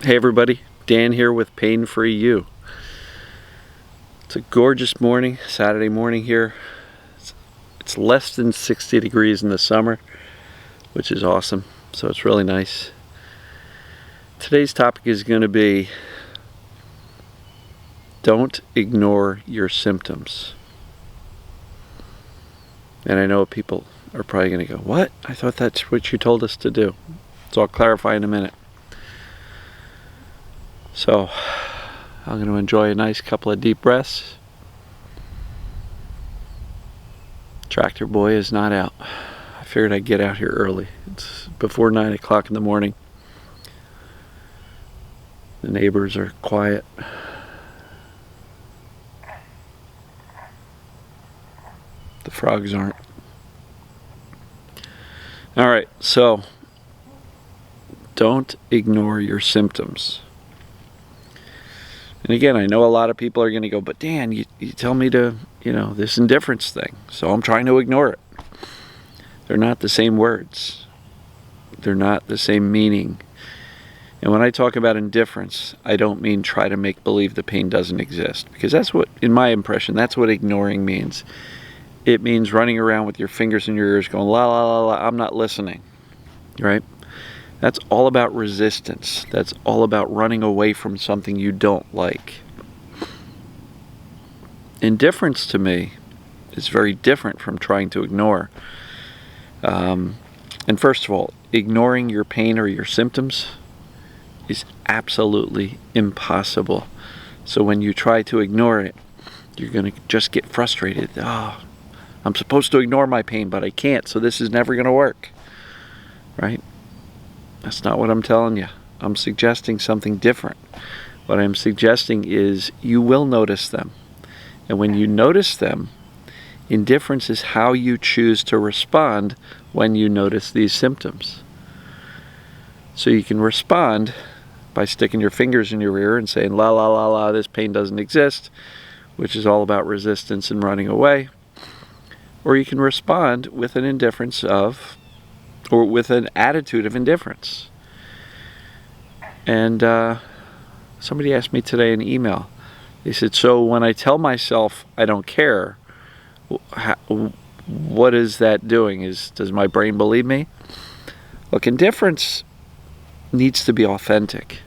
Hey everybody, Dan here with Pain Free You. It's a gorgeous morning, Saturday morning here. It's less than 60 degrees in the summer, which is awesome, so it's really nice. Today's topic is going to be don't ignore your symptoms. And I know people are probably going to go, what? I thought that's what you told us to do. So I'll clarify in a minute. So I'm going to enjoy a nice couple of deep breaths. Tractor boy is not out. I figured I'd get out here early. It's before 9 o'clock in the morning. The neighbors are quiet. The frogs aren't. Alright, so don't ignore your symptoms. And again, I know a lot of people are going to go, but Dan, you tell me to, this indifference thing. So I'm trying to ignore it. They're not the same words. They're not the same meaning. And when I talk about indifference, I don't mean try to make believe the pain doesn't exist. Because that's what, in my impression, that's what ignoring means. It means running around with your fingers in your ears going, la la la la, I'm not listening. Right? That's all about resistance. That's all about running away from something you don't like. Indifference to me is very different from trying to ignore. And first of all, ignoring your pain or your symptoms is absolutely impossible. So when you try to ignore it, you're going to just get frustrated. Oh, I'm supposed to ignore my pain, but I can't, so this is never going to work. Right? That's not what I'm telling you. I'm suggesting something different. What I'm suggesting is you will notice them. And when you notice them, indifference is how you choose to respond when you notice these symptoms. So you can respond by sticking your fingers in your ear and saying, la la la la, this pain doesn't exist, which is all about resistance and running away. Or you can respond with an indifference of, or with an attitude of indifference. And somebody asked me today in email, they said, so when I tell myself I don't care, what is that doing? Does my brain believe me? Look, indifference needs to be authentic,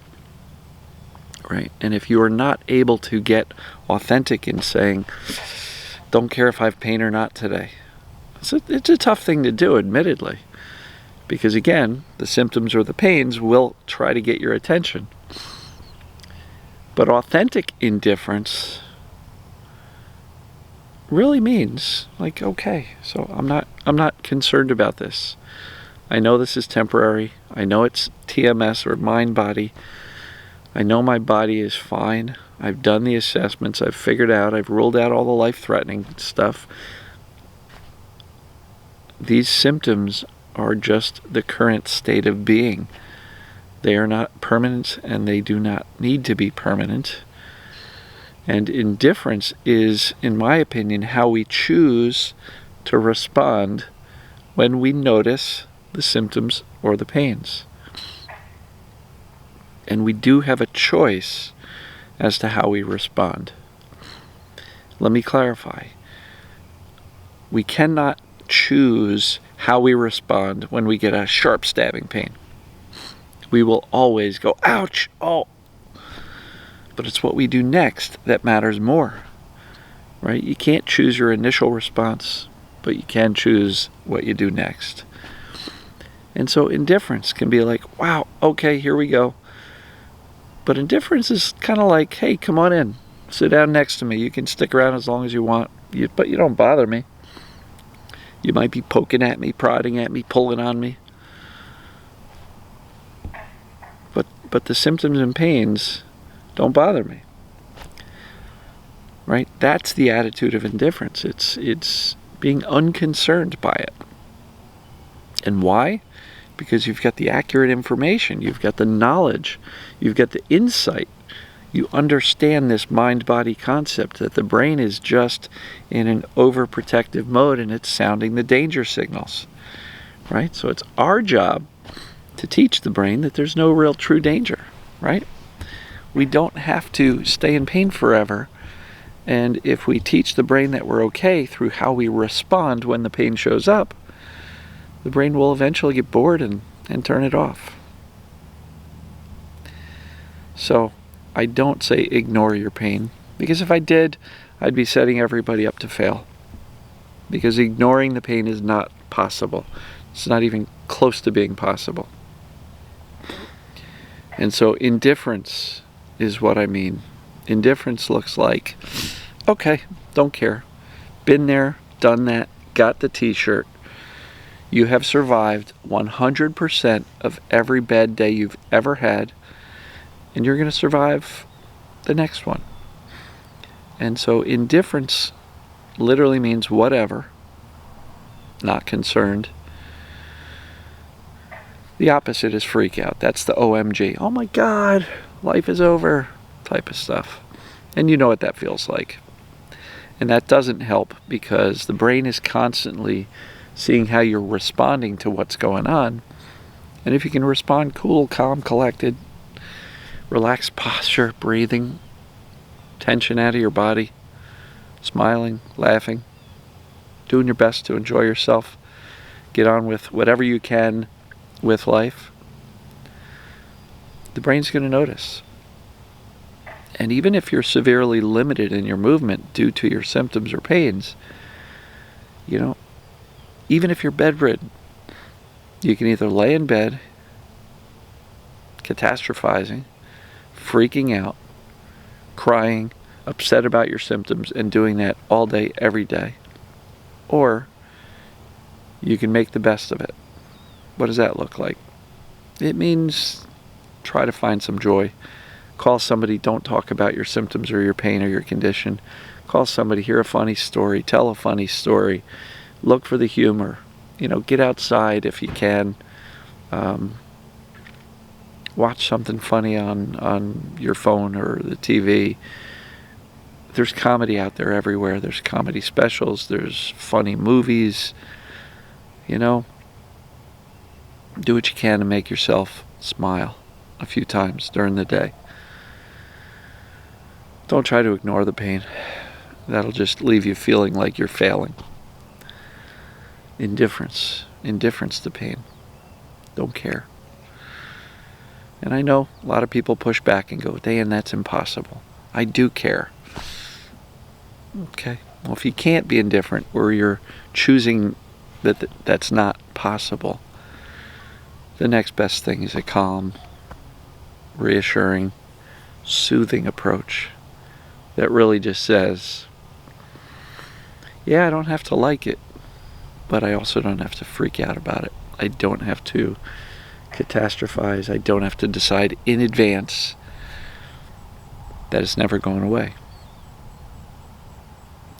right? And if you are not able to get authentic in saying, don't care if I have pain or not today, it's a tough thing to do, admittedly. Because again, the symptoms or the pains will try to get your attention. But authentic indifference really means, like, okay, so I'm not concerned about this. I know this is temporary. I know it's TMS or mind body. I know my body is fine. I've done the assessments. I've figured out. I've ruled out all the life-threatening stuff. These symptoms are just the current state of being. They are not permanent, and they do not need to be permanent. And indifference is, in my opinion, how we choose to respond when we notice the symptoms or the pains. And we do have a choice as to how we respond. Let me clarify. We cannot choose how we respond when we get a sharp stabbing pain. We will always go, ouch, oh. But it's what we do next that matters more, right? You can't choose your initial response, but you can choose what you do next. And so indifference can be like, wow, okay, here we go. But indifference is kind of like, hey, come on in. Sit down next to me. You can stick around as long as you want, but you don't bother me. You might be poking at me, prodding at me, pulling on me. But the symptoms and pains don't bother me. Right? That's the attitude of indifference. It's being unconcerned by it. And why? Because you've got the accurate information. You've got the knowledge. You've got the insight. You understand this mind-body concept that the brain is just in an overprotective mode and it's sounding the danger signals. Right? So it's our job to teach the brain that there's no real true danger. right? We don't have to stay in pain forever. And if we teach the brain that we're okay through how we respond when the pain shows up, the brain will eventually get bored and turn it off. So I don't say ignore your pain, because if I did, I'd be setting everybody up to fail. Because ignoring the pain is not possible. It's not even close to being possible. And so indifference is what I mean. Indifference looks like, okay, don't care. Been there, done that, got the t-shirt. You have survived 100% of every bad day you've ever had, and you're going to survive the next one. And so indifference literally means whatever, not concerned. The opposite is freak out. That's the OMG. Oh my God, life is over type of stuff. And you know what that feels like. And that doesn't help, because the brain is constantly seeing how you're responding to what's going on. And if you can respond cool, calm, collected, relaxed posture, breathing, tension out of your body, smiling, laughing, doing your best to enjoy yourself, get on with whatever you can with life, the brain's going to notice. And even if you're severely limited in your movement due to your symptoms or pains, even if you're bedridden, you can either lay in bed, catastrophizing, freaking out, crying, upset about your symptoms, and doing that all day, every day. Or you can make the best of it. What does that look like? It means try to find some joy. Call somebody, don't talk about your symptoms or your pain or your condition. Call somebody, hear a funny story, tell a funny story. Look for the humor. Get outside if you can. Watch something funny on your phone or the TV. There's comedy out there everywhere. There's comedy specials. There's funny movies. Do what you can to make yourself smile a few times during the day. Don't try to ignore the pain. That'll just leave you feeling like you're failing. Indifference to pain. Don't care. And I know a lot of people push back and go, Dan, that's impossible. I do care. Okay. Well, if you can't be indifferent, or you're choosing that's not possible, the next best thing is a calm, reassuring, soothing approach that really just says, yeah, I don't have to like it, but I also don't have to freak out about it. I don't have to catastrophize. I don't have to decide in advance that it's never going away.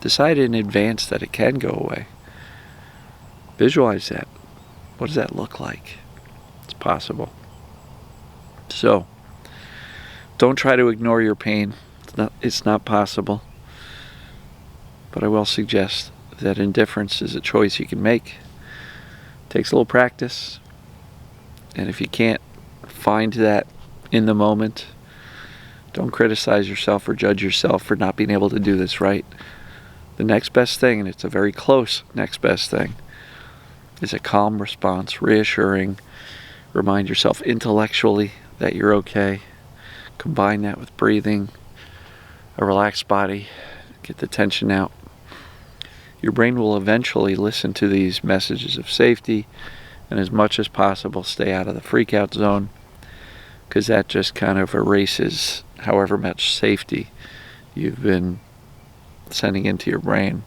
Decide in advance that it can go away. Visualize that. What does that look like? It's possible. So, don't try to ignore your pain. It's not possible. But I will suggest that indifference is a choice you can make. It takes a little practice. And if you can't find that in the moment, don't criticize yourself or judge yourself for not being able to do this right. The next best thing, and it's a very close next best thing, is a calm response, reassuring. Remind yourself intellectually that you're okay. Combine that with breathing, a relaxed body, get the tension out. Your brain will eventually listen to these messages of safety, and as much as possible stay out of the freak out zone, because that just kind of erases however much safety you've been sending into your brain.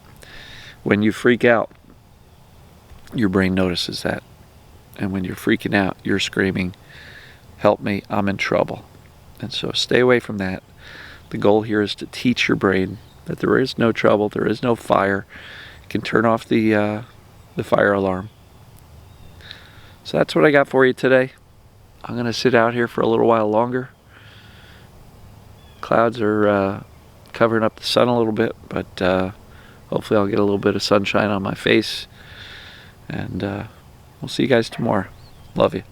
When you freak out, your brain notices that. And when you're freaking out, you're screaming, help me, I'm in trouble. And so stay away from that. The goal here is to teach your brain that there is no trouble, there is no fire. You can turn off the fire alarm. So that's what I got for you today. I'm going to sit out here for a little while longer. Clouds are covering up the sun a little bit, but hopefully I'll get a little bit of sunshine on my face. And we'll see you guys tomorrow. Love you.